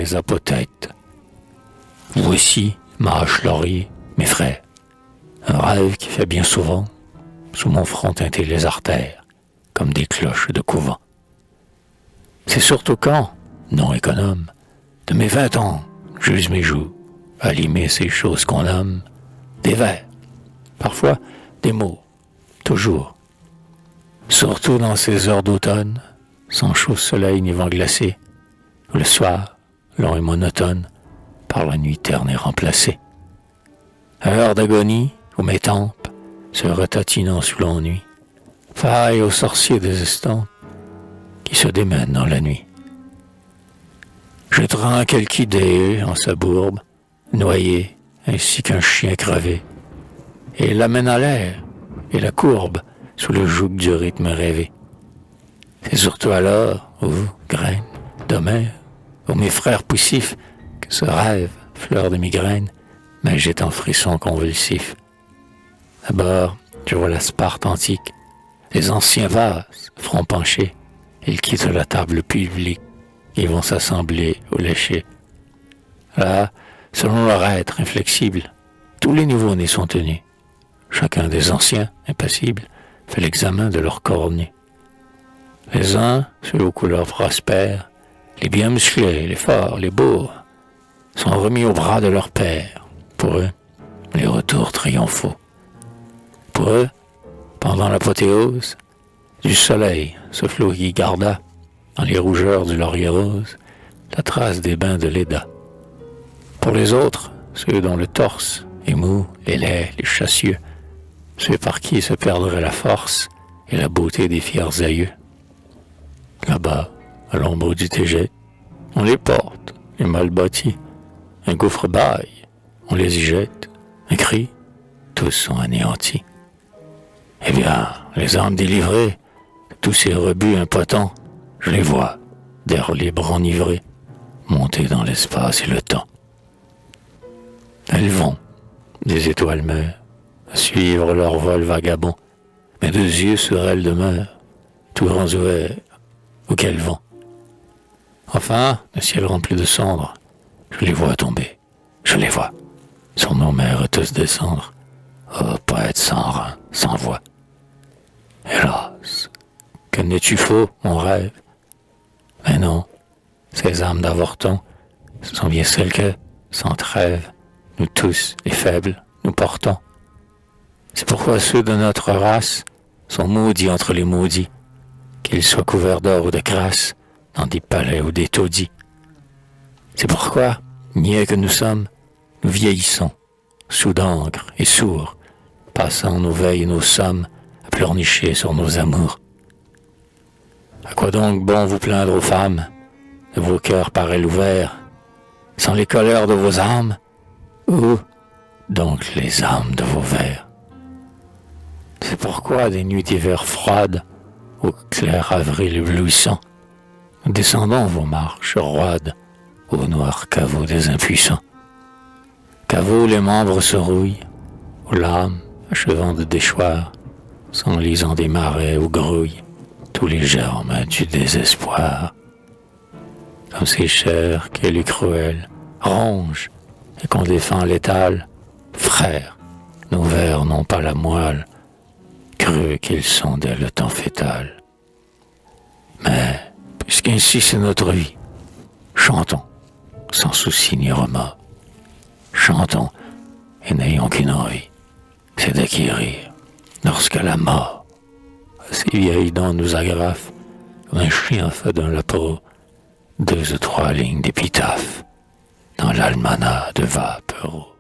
les apothètes. Voici, Mâche Laurier, mes frères, un rêve qui fait bien souvent sous mon front teinter les artères, comme des cloches de couvent. C'est surtout quand, non économe, de mes 20 ans, j'use mes joues, à limer ces choses qu'on nomme des vers, parfois des mots, toujours. Surtout dans ces heures d'automne, sans chaud soleil ni vent glacé, où le soir, long et monotone, par la nuit terne est remplacé. À l'heure d'agonie, où mes tempes, se retatinant sous l'ennui, faillent aux sorciers des estampes qui se démènent dans la nuit. Je traîne quelque idée en sa bourbe, noyé ainsi qu'un chien crevé, et l'amène à l'air et la courbe sous le joug du rythme rêvé. C'est surtout alors, où, graine, d'Homère, où mes frères poussifs, que ce rêve, fleur de migraine, m'agite en frissons convulsifs. D'abord, je vois la Sparte antique, les anciens vases, front penché, ils quittent la table publique et vont s'assembler au lécher. Là, selon leur être inflexible, tous les nouveaux-nés sont tenus. Chacun des anciens, impassibles, fait l'examen de leur corps nu. Les uns, ceux aux couleurs prospères, les bien musclés, les forts, les beaux, sont remis au bras de leur père. Pour eux, les retours triomphaux. Pour eux, pendant l'apothéose, du soleil ce flot qui garda, dans les rougeurs du laurier rose, la trace des bains de Léda. Pour les autres, ceux dont le torse est mou, les laids, les chassieux, ceux par qui se perdrait la force et la beauté des fiers aïeux. Là-bas, à l'ombre du Tégé, on les porte, les mal bâtis, un gouffre baille, on les y jette, un cri, tous sont anéantis. Eh bien, les âmes délivrées, tous ces rebuts impotents, je les vois, d'air libre enivrés, monter dans l'espace et le temps. Elles vont, des étoiles meurent, à suivre leur vol vagabond, mes 2 yeux sur elles demeurent, tout grands ouverts, où qu'elles vont. Enfin, le ciel rempli de cendres, je les vois tomber, je les vois, sur nos mers tous descendre, oh poète sans rein, sans voix. Hélas, que n'es-tu faux, mon rêve? Mais non, ces âmes d'avorton sont bien celles que, sans trêve, nous tous, les faibles, nous portons. C'est pourquoi ceux de notre race sont maudits entre les maudits, qu'ils soient couverts d'or ou de crasse, dans des palais ou des taudis. C'est pourquoi, niais que nous sommes, nous vieillissons, sous d'encre et sourds, passant nos veilles et nos sommes à pleurnicher sur nos amours. À quoi donc bon vous plaindre aux femmes, de vos cœurs par elles ouverts, sans les colères de vos âmes, ou donc les âmes de vos vers? C'est pourquoi des nuits d'hiver froides, au clair avril éblouissant, nous descendons vos marches roides, aux noirs caveaux des impuissants. Caveaux où les membres se rouillent, où l'âme, achevant de déchoir, s'enlisant des marais où grouillent tous les germes du désespoir. Comme ces chairs que les cruels rongent et qu'on défend l'étale, frères, nos vers n'ont pas la moelle, creux qu'ils sont dès le temps fétal. Mais, puisqu'ainsi c'est notre vie, chantons, sans souci ni remords. Chantons et n'ayons qu'une envie, c'est d'acquérir, lorsque la mort, ces vieilles dents nous agrafent, comme un chien fait d'un lapeau, 2 ou 3 lignes d'épitaphe, dans l'almanach de Vapereau.